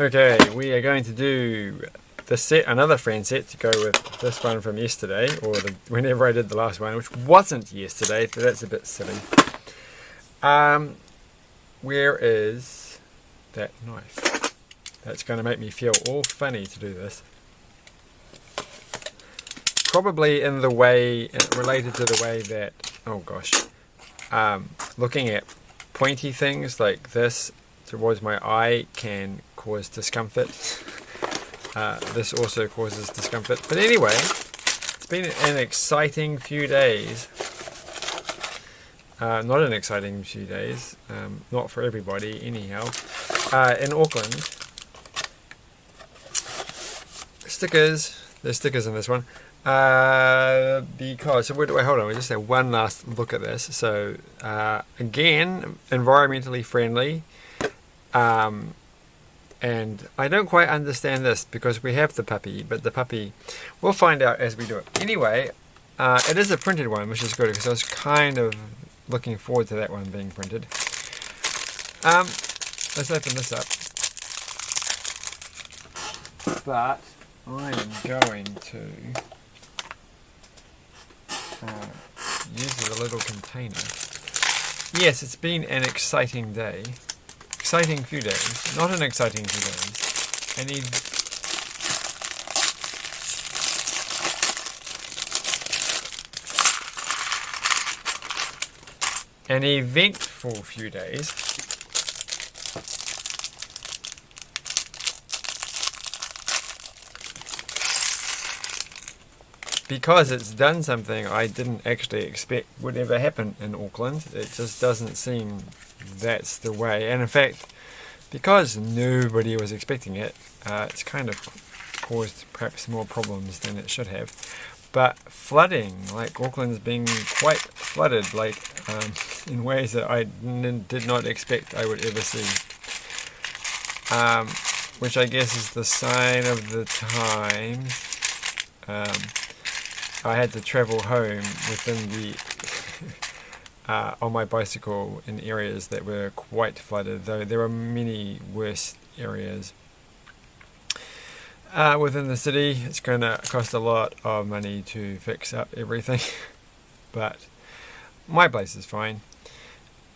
Okay, we are going to do this set, another friend set to go with this one from yesterday, or whenever I did the last one, which wasn't yesterday, so that's a bit silly. Where is that knife? That's going to make me feel all funny to do this. Probably in the way, related to the way that, oh gosh, looking at pointy things like this towards my eye can cause discomfort. This also causes discomfort. But anyway, it's been an exciting few days. Not an exciting few days, not for everybody anyhow. In Auckland, there's stickers in this one. Because, so hold on, we'll just have one last look at this. So, again, environmentally friendly. And I don't quite understand this because we have the puppy, but the puppy, we'll find out as we do it. Anyway, it is a printed one, which is good because I was kind of looking forward to that one being printed. Let's open this up. But I am going to use the little container. Yes, it's been an exciting day. Exciting few days. Not an exciting few days. An eventful few days. Because it's done something I didn't actually expect would ever happen in Auckland. It just doesn't seem that's the way. And in fact, because nobody was expecting it, it's kind of caused perhaps more problems than it should have. But flooding, like Auckland's being quite flooded, like in ways that I did not expect I would ever see. Which I guess is the sign of the times. I had to travel home within the on my bicycle in areas that were quite flooded, though there are many worse areas within the city. It's going to cost a lot of money to fix up everything, but my place is fine.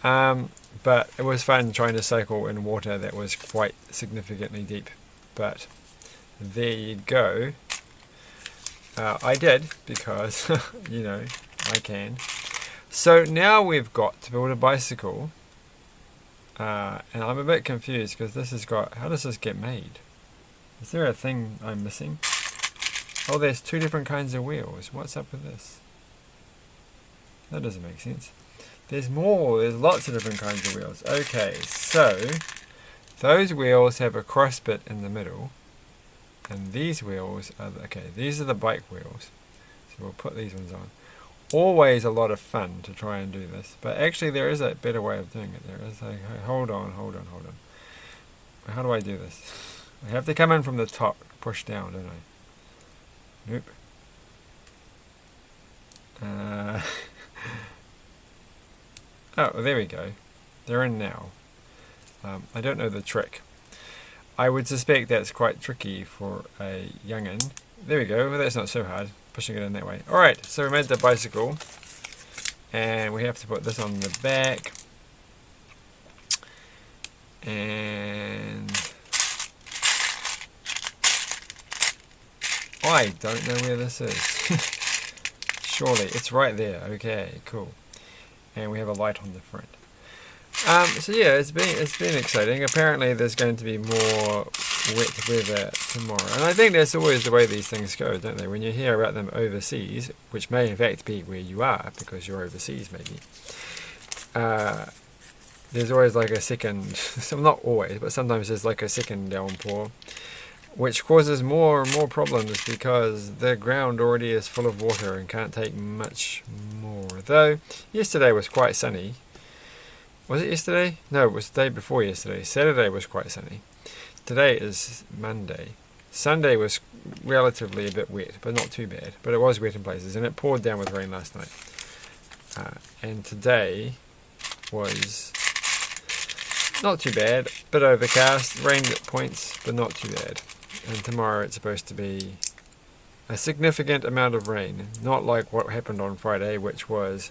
But it was fun trying to cycle in water that was quite significantly deep. But there you go. I did because, you know, I can. So now we've got to build a bicycle. And I'm a bit confused because this has got... How does this get made? Is there a thing I'm missing? Oh, there's two different kinds of wheels. What's up with this? That doesn't make sense. There's more. There's lots of different kinds of wheels. Okay, so those wheels have a cross bit in the middle. And these wheels are, okay, these are the bike wheels. So we'll put these ones on. Always a lot of fun to try and do this. But actually there is a better way of doing it. There is like, hold on. How do I do this? I have to come in from the top, push down, don't I? Nope. Oh, there we go. They're in now. I don't know the trick. I would suspect that's quite tricky for a young'un. There we go. Well, that's not so hard, pushing it in that way. Alright, so we made the bicycle. And we have to put this on the back. And I don't know where this is. Surely, it's right there. Okay, cool. And we have a light on the front. So yeah, it's been exciting. Apparently there's going to be more wet weather tomorrow. And I think that's always the way these things go, don't they? When you hear about them overseas, which may in fact be where you are, because you're overseas maybe, there's always like a second, so not always, but sometimes there's like a second downpour, which causes more and more problems because the ground already is full of water and can't take much more. Though, yesterday was quite sunny. Was it yesterday? No, it was the day before yesterday. Saturday was quite sunny. Today is Monday. Sunday was relatively a bit wet, but not too bad. But it was wet in places, and it poured down with rain last night. And today was not too bad. Bit overcast, rained at points, but not too bad. And tomorrow it's supposed to be a significant amount of rain, not like what happened on Friday, which was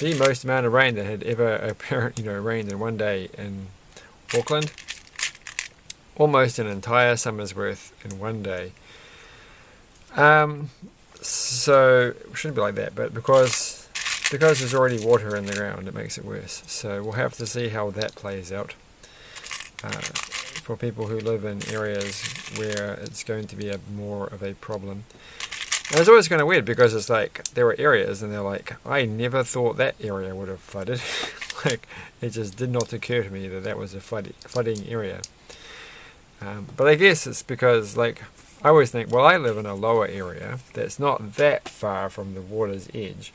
the most amount of rain that had ever rained in one day in Auckland. Almost an entire summer's worth in one day. So it shouldn't be like that, but because there's already water in the ground, it makes it worse. So we'll have to see how that plays out. For people who live in areas where it's going to be more of a problem. And it's always kind of weird because it's like there are areas and they're like, I never thought that area would have flooded. Like it just did not occur to me that that was a flooding area. But I guess it's because like I always think, well, I live in a lower area that's not that far from the water's edge.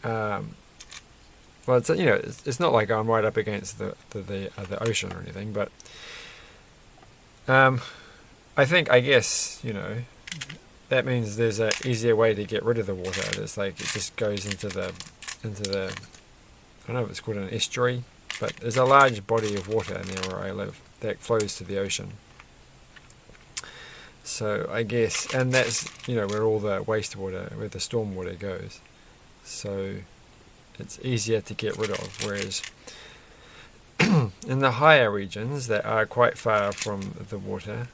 Well, it's not like I'm right up against the ocean or anything, but I guess that means there's an easier way to get rid of the water. It's like it just goes into the I don't know if it's called an estuary, but there's a large body of water near where I live that flows to the ocean. So I guess, and that's where all the wastewater, where the stormwater goes. So it's easier to get rid of, whereas in the higher regions that are quite far from the water,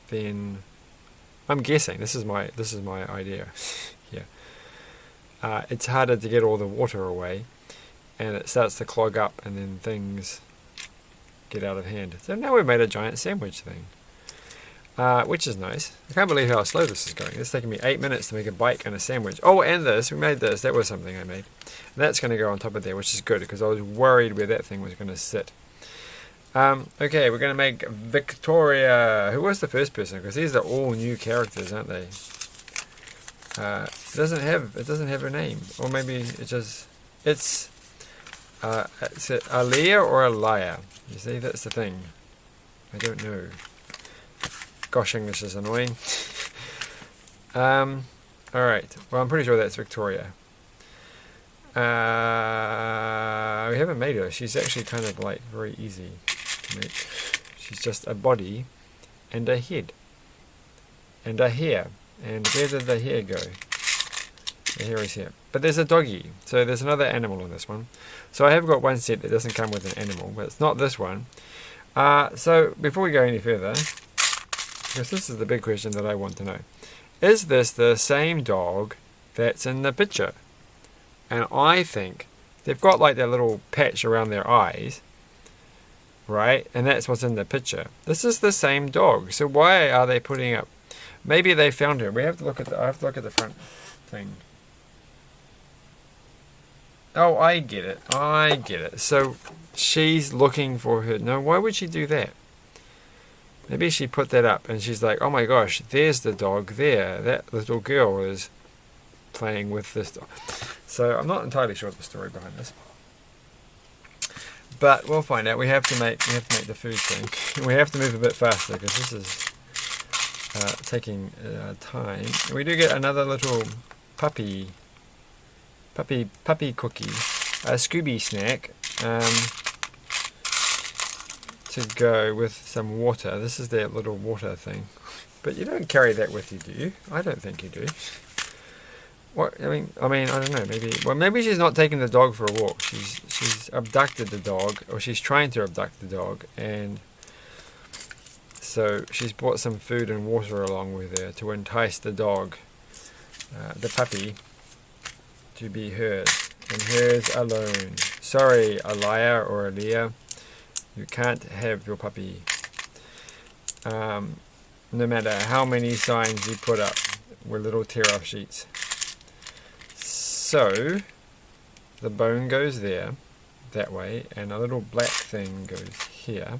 then I'm guessing this is my idea here. It's harder to get all the water away, and it starts to clog up, and then things get out of hand. So now we've made a giant sandwich thing, which is nice. I can't believe how slow this is going. It's taken me 8 minutes to make a bike and a sandwich. Oh, and we made this. That was something I made. And that's going to go on top of there, which is good because I was worried where that thing was going to sit. Okay, we're going to make Victoria. Who was the first person? Because these are all new characters, aren't they? It doesn't have her name, or maybe it's Aliyah or Aliyah. You see, that's the thing. I don't know. Gosh, English is annoying. Alright, well I'm pretty sure that's Victoria. We haven't made her. She's actually kind of like very easy to make. She's just a body and a head and a hair. And where did the hair go? The hair is here. But there's a doggy, so there's another animal in this one. So I have got one set that doesn't come with an animal, but it's not this one. So before we go any further, because this is the big question that I want to know. Is this the same dog that's in the picture? And I think they've got like their little patch around their eyes, right? And that's what's in the picture. This is the same dog. So why are they putting up? Maybe they found her. I have to look at the front thing. Oh, I get it. So she's looking for her. No, why would she do that? Maybe she put that up and she's like, oh my gosh, there's the dog there. That little girl is playing with this dog. So I'm not entirely sure the story behind this. But we'll find out. We have to make the food thing. We have to move a bit faster because this is taking time. And we do get another little puppy cookie, a Scooby snack. To go with some water. This is their little water thing. But you don't carry that with you, do you? I don't think you do. What? I mean, I don't know. Maybe she's not taking the dog for a walk. She's abducted the dog, or she's trying to abduct the dog, and so she's brought some food and water along with her to entice the dog, the puppy, to be hers, and hers alone. Sorry, Aliyah or Aliyah. You can't have your puppy, no matter how many signs you put up with little tear-off sheets. So, the bone goes there, that way, and a little black thing goes here.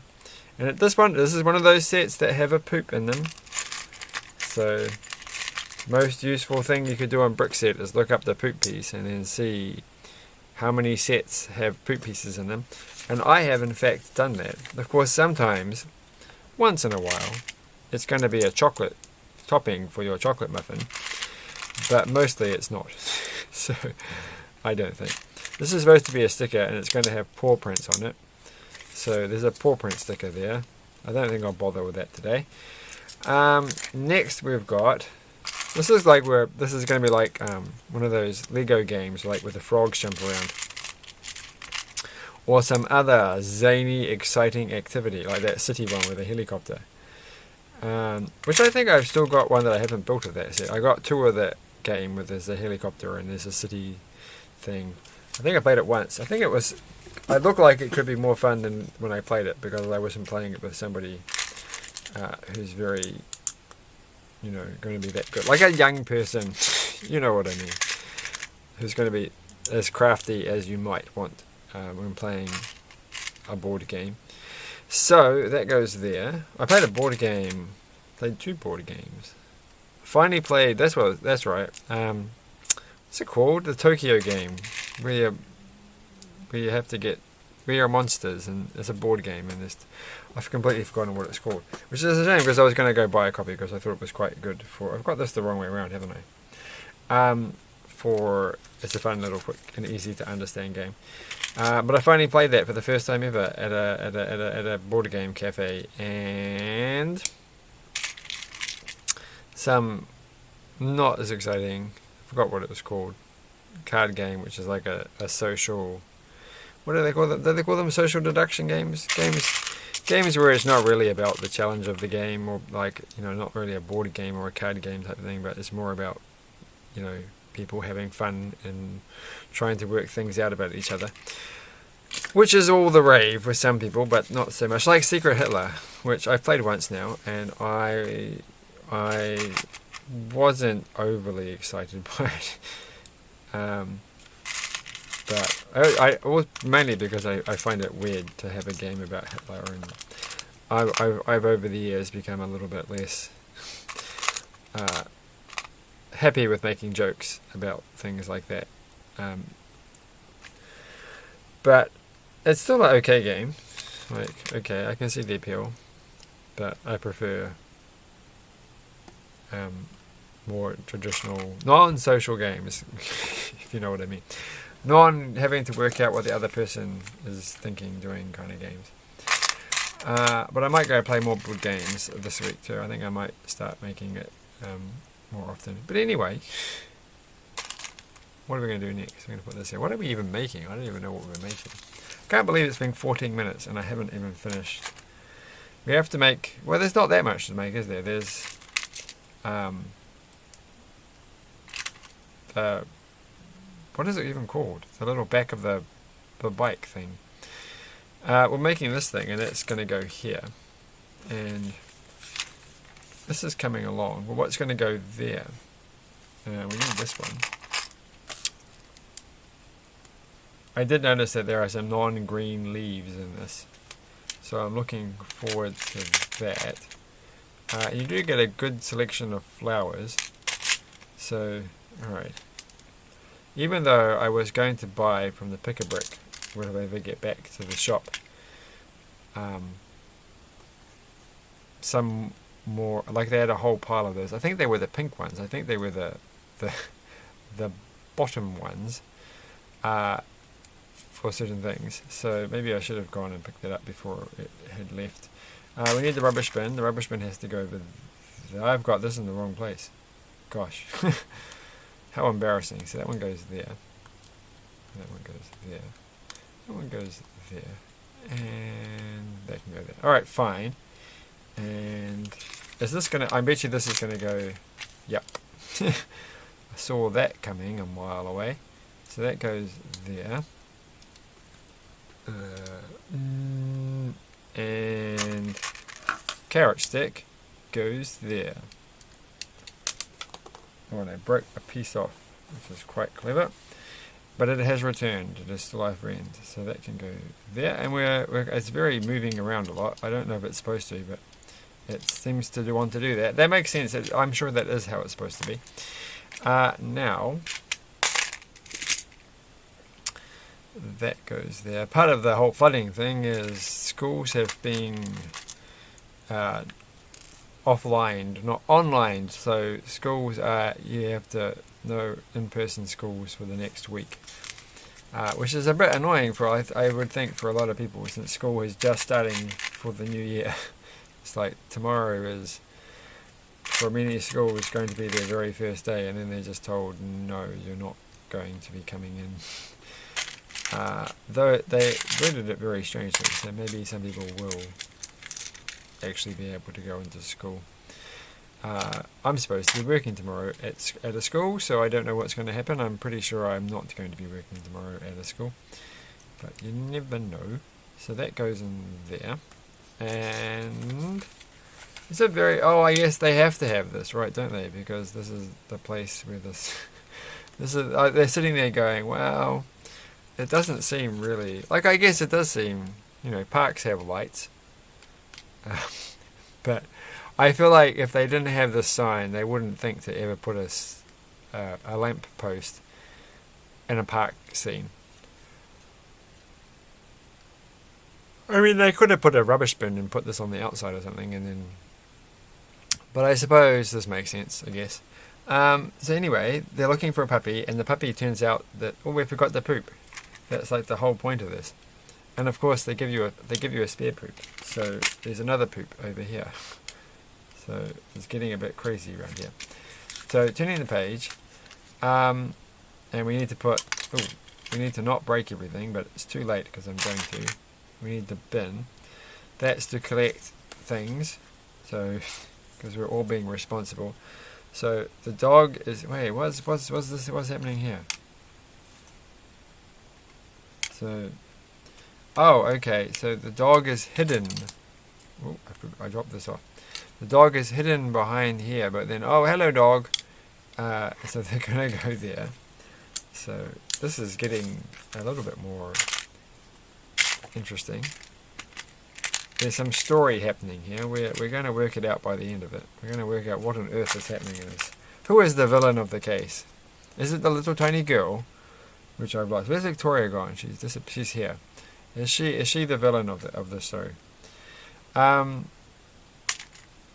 And this is one of those sets that have a poop in them. So, most useful thing you could do on Brickset is look up the poop piece and then see how many sets have poop pieces in them. And I have in fact done that. Of course, sometimes, once in a while, it's going to be a chocolate topping for your chocolate muffin, but mostly it's not. So, I don't think. This is supposed to be a sticker, and it's going to have paw prints on it. So there's a paw print sticker there. I don't think I'll bother with that today. Next we've got, this is going to be like one of those Lego games, like with the frogs jump around, or some other zany, exciting activity like that city one with a helicopter. Which I think I've still got one that I haven't built of that set. I got two of that game where there's a helicopter and there's a city thing. I think I played it once. I think it looked like it could be more fun than when I played it, because I wasn't playing it with somebody who's very, going to be that good. Like a young person, you know what I mean, who's going to be as crafty as you might want when playing a board game. So that goes there. I played played 2 board games. Finally played, that's right. What's it called? The Tokyo game, where you're monsters, and it's a board game, and I've completely forgotten what it's called, which is a shame, because I was going to go buy a copy because I thought it was quite good I've got this the wrong way around, haven't I? It's a fun little quick and easy to understand game. But I finally played that for the first time ever at a board game cafe, and some not as exciting, I forgot what it was called, card game, which is like a social, what do they call them? Do they call them social deduction games? Games where it's not really about the challenge of the game, or like, not really a board game or a card game type of thing, but it's more about, people having fun and trying to work things out about each other, which is all the rave with some people, but not so much. Like Secret Hitler, which I've played once now, and I wasn't overly excited by it. But I was mainly because I find it weird to have a game about Hitler, and I've over the years become a little bit less happy with making jokes about things like that. But it's still an okay game. Like, okay, I can see the appeal, but I prefer more traditional, non-social games, if you know what I mean. Non-having to work out what the other person is thinking, doing kind of games. But I might go play more board games this week too. I think I might start making it more often. But anyway, what are we going to do next? I'm going to put this here. What are we even making? I don't even know what we're making. I can't believe it's been 14 minutes and I haven't even finished. We have to make, well, there's not that much to make, is there? There's what is it even called? The little back of the bike thing. We're making this thing, and it's going to go here, and this is coming along. Well, what's going to go there? We need this one. I did notice that there are some non-green leaves in this, so I'm looking forward to that. You do get a good selection of flowers, so alright. Even though I was going to buy from the Pick-a-Brick when I ever get back to the shop some more, like they had a whole pile of those. I think they were the pink ones. I think they were the bottom ones for certain things. So maybe I should have gone and picked that up before it had left. We need the rubbish bin. The rubbish bin has to go over there. I've got this in the wrong place. Gosh. How embarrassing. So that one goes there. That one goes there. That one goes there. And that can go there. Alright, fine. And is this going to... I bet you this is going to go... Yep. I saw that coming a mile away. So that goes there. And carrot stick goes there. Oh, and I broke a piece off, which is quite clever. But it has returned. It is still our friend. So that can go there. And it's very moving around a lot. I don't know if it's supposed to, but it seems to want to do that. That makes sense. I'm sure that is how it's supposed to be. Now, that goes there. Part of the whole flooding thing is schools have been offline, not online. So schools you have to no in-person schools for the next week. which is a bit annoying for I would think for a lot of people since school is just starting for the new year. It's like tomorrow is for many schools going to be their very first day, and then they're just told no, you're not going to be coming in. Though they worded it very strangely, so maybe some people will actually be able to go into school. I'm supposed to be working tomorrow at a school, so I don't know what's going to happen. I'm pretty sure I'm not going to be working tomorrow at a school, but you never know. So that goes in there, and it's a very I guess they have to have this, right? Don't they? Because this is the place where this is. They're sitting there going, "Wow, it doesn't seem really like." I guess it does seem, parks have lights, but I feel like if they didn't have this sign, they wouldn't think to ever put a lamp post in a park scene. I mean, they could have put a rubbish bin and put this on the outside or something, and then. But I suppose this makes sense, I guess. So anyway, they're looking for a puppy, and the puppy turns out that we forgot the poop. That's like the whole point of this. And of course, they give you a spare poop. So there's another poop over here. So it's getting a bit crazy around here. So turning the page, and we need to not break everything, but it's too late because I'm going to. We need the bin. That's to collect things. So because we're all being responsible. So the dog is. Wait, what's this? What's happening here? So, okay. So the dog is hidden. Oh, I dropped this off. The dog is hidden behind here, but then, hello dog. So they're going to go there. So this is getting a little bit more interesting. There's some story happening here. We're going to work it out by the end of it. We're going to work out what on earth is happening in this. Who is the villain of the case? Is it the little tiny girl, which I've lost? Where's Victoria gone? She's here. Is she the villain of the show?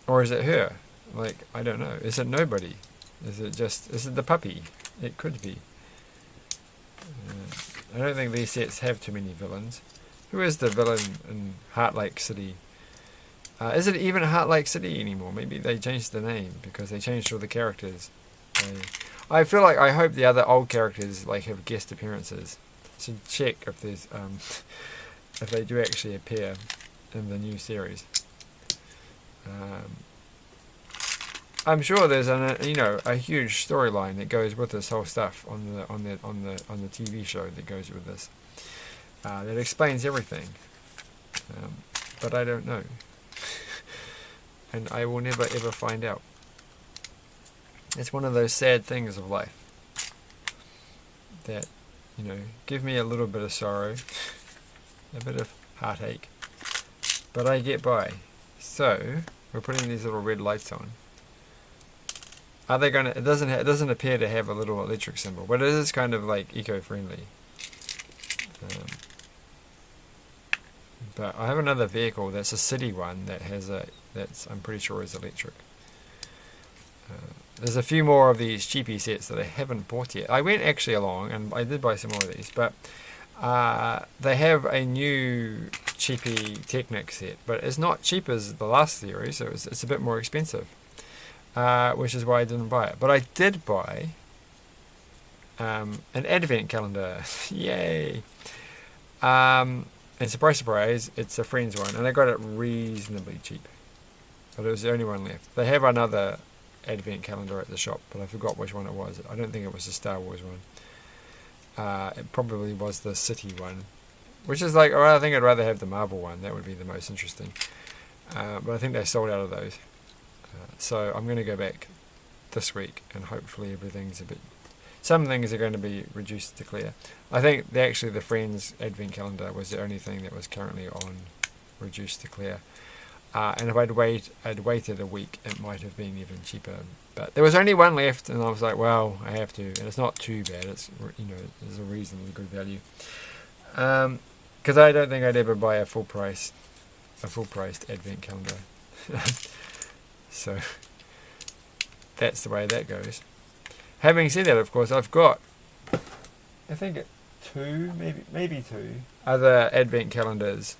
Or is it her? Like, I don't know. Is it nobody? Is it the puppy? It could be. I don't think these sets have too many villains. Who is the villain in Heart Lake City? Is it even Heart Lake City anymore? Maybe they changed the name because they changed all the characters. I hope the other old characters have guest appearances. So check if there's if they do actually appear in the new series. I'm sure there's a huge storyline that goes with this whole stuff on the TV show that goes with this that explains everything, but I don't know, and I will never ever find out. It's one of those sad things of life that give me a little bit of sorrow, a bit of heartache, but I get by. So we're putting these little red lights on. Are they gonna? It doesn't appear to have a little electric symbol, but it is kind of like eco-friendly. But I have another vehicle that's a city one that has I'm pretty sure is electric. There's a few more of these cheapy sets that I haven't bought yet. I went actually along and I did buy some more of these, but they have a new cheapy Technic set, but it's not cheap as the last series, so it's a bit more expensive, which is why I didn't buy it. But I did buy an advent calendar. Yay! And surprise, it's a friend's one, and I got it reasonably cheap. But it was the only one left. They have another advent calendar at the shop, but I forgot which one it was. I don't think it was the Star Wars one. It probably was the City one, which is I think I'd rather have the Marvel one. That would be the most interesting. But I think they sold out of those. So I'm going to go back this week, and hopefully everything's some things are going to be reduced to clear. I think the Friends Advent Calendar was the only thing that was currently on reduced to clear. And if I'd waited a week, it might have been even cheaper. But there was only one left, and I was like, well, I have to. And it's not too bad. It's there's a reasonably good value. Because I don't think I'd ever buy a full-priced Advent Calendar. So that's the way that goes. Having said that, of course, I've got, I think two, maybe two other advent calendars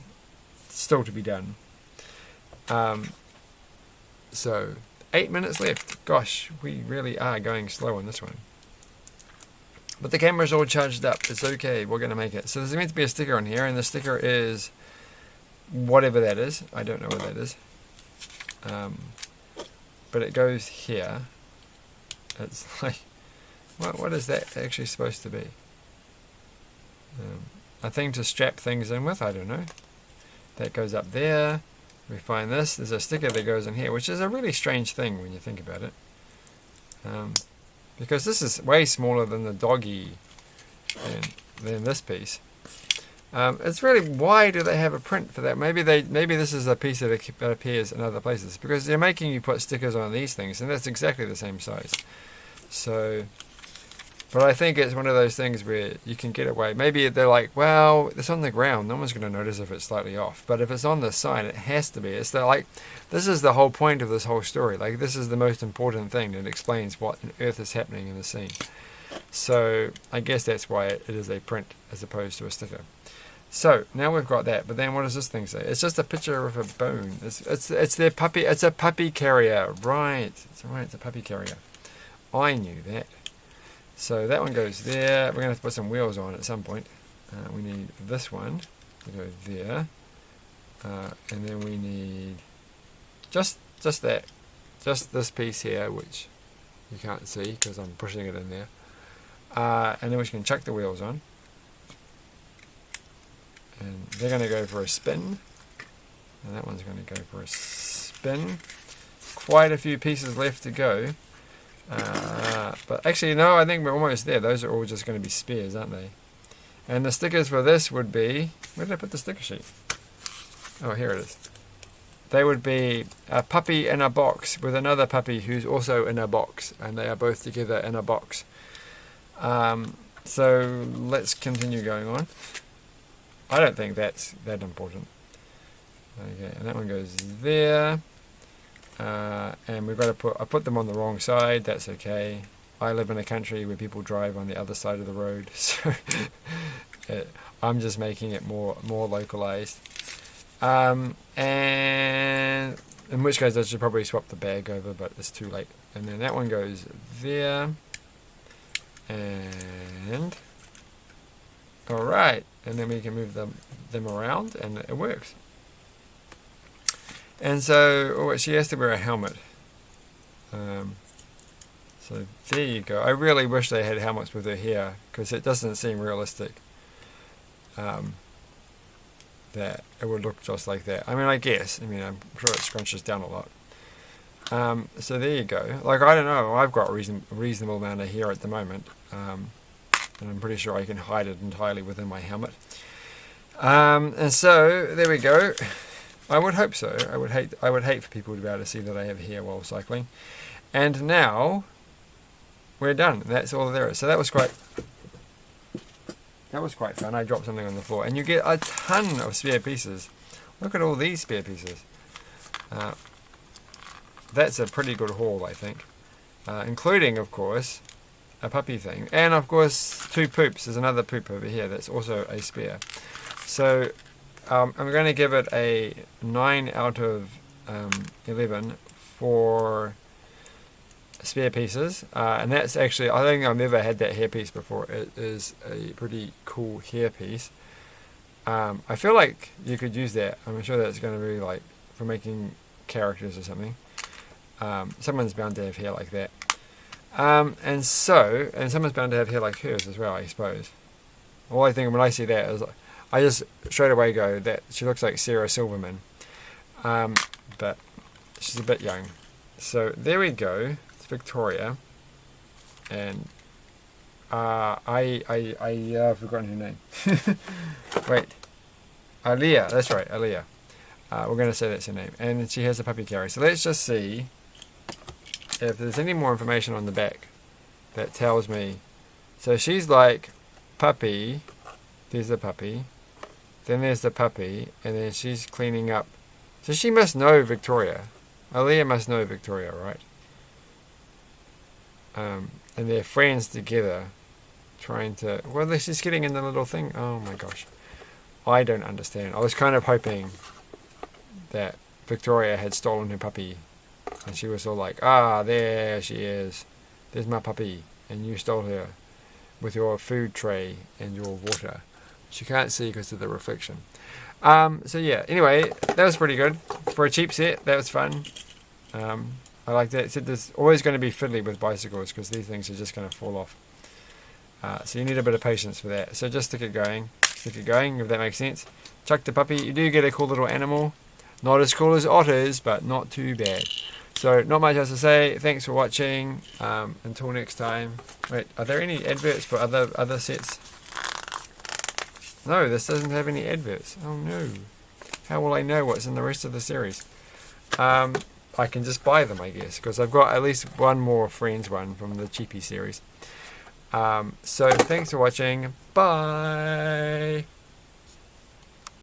still to be done. So 8 minutes left. Gosh, we really are going slow on this one. But the camera's all charged up. It's okay. We're going to make it. So there's meant to be a sticker on here, and the sticker is whatever that is. I don't know what that is. But it goes here. It's like, what is that actually supposed to be? A thing to strap things in with? I don't know. That goes up there. We find this. There's a sticker that goes in here, which is a really strange thing when you think about it. Because this is way smaller than the doggy and than this piece. It's really, why do they have a print for that? Maybe this is a piece that appears in other places, because they're making you put stickers on these things, and that's exactly the same size. So, but I think it's one of those things where you can get away. Maybe they're like, well, it's on the ground, no one's going to notice if it's slightly off. But if it's on the side, it has to be. It's like, this is the whole point of this whole story. Like, this is the most important thing that explains what on earth is happening in the scene. So I guess that's why it is a print as opposed to a sticker. So now we've got that, but then what does this thing say? It's just a picture of a bone. It's their puppy. It's a puppy carrier, right? It's a puppy carrier. I knew that. So that one goes there. We're going to have to put some wheels on at some point. We need this one to go there, and then we need just that, just this piece here, which you can't see because I'm pushing it in there. And then we can chuck the wheels on. And they're going to go for a spin. And that one's going to go for a spin. Quite a few pieces left to go. But actually, no, I think we're almost there. Those are all just going to be spares, aren't they? And the stickers for this would be... Where did I put the sticker sheet? Oh, here it is. They would be a puppy in a box with another puppy who's also in a box. And they are both together in a box. So let's continue going on. I don't think that's that important. Okay, and that one goes there. And we've got to put... I put them on the wrong side. That's okay. I live in a country where people drive on the other side of the road. So I'm just making it more localized. And in which case I should probably swap the bag over, but it's too late. And then that one goes there. And... Alright, and then we can move them around, and it works. And so she has to wear a helmet. So there you go. I really wish they had helmets with her hair, because it doesn't seem realistic that it would look just like that. I mean, I'm sure it scrunches down a lot. So there you go. Like, I don't know, I've got a reasonable amount of hair at the moment. And I'm pretty sure I can hide it entirely within my helmet. And so there we go. I would hope so. I would hate for people to be able to see that I have hair while cycling. And now we're done. That's all there is. So that was quite fun. I dropped something on the floor, and you get a ton of spare pieces. Look at all these spare pieces. That's a pretty good haul, I think, including, of course, a puppy thing, and of course 2 poops. There's another poop over here that's also a spare. So I'm going to give it a 9 out of 11 for spare pieces, and that's actually, I don't think I've never had that hair piece before. It is a pretty cool hair piece. I feel like you could use that. I'm sure that's going to be like for making characters or something. Someone's bound to have hair like that. And someone's bound to have hair like hers as well, I suppose. All I think when I see that is, I just straight away go that she looks like Sarah Silverman, but she's a bit young. So there we go. It's Victoria, and I've forgotten her name. Wait, Aaliyah. That's right, Aaliyah. We're going to say that's her name, and she has a puppy carrier. So let's just see if there's any more information on the back that tells me. So she's like puppy, there's the puppy, then there's the puppy, and then she's cleaning up. So she must know Victoria. Aaliyah must know Victoria, right? And they're friends together. trying to... Well, this is getting in the little thing. Oh my gosh. I don't understand. I was kind of hoping that Victoria had stolen her puppy. And she was all like, ah, there she is. There's my puppy. And you stole her with your food tray and your water. She can't see because of the reflection. So yeah, anyway, that was pretty good. For a cheap set, that was fun. I liked it. It said there's always going to be fiddly with bicycles because these things are just going to fall off. So you need a bit of patience for that. So just stick it going. Stick it going, if that makes sense. Chuck the puppy. You do get a cool little animal. Not as cool as otters, but not too bad. So not much else to say. Thanks for watching. Until next time. Wait, are there any adverts for other sets? No, this doesn't have any adverts. Oh no. How will I know what's in the rest of the series? I can just buy them, I guess, because I've got at least one more Friends one from the cheapy series. So thanks for watching. Bye.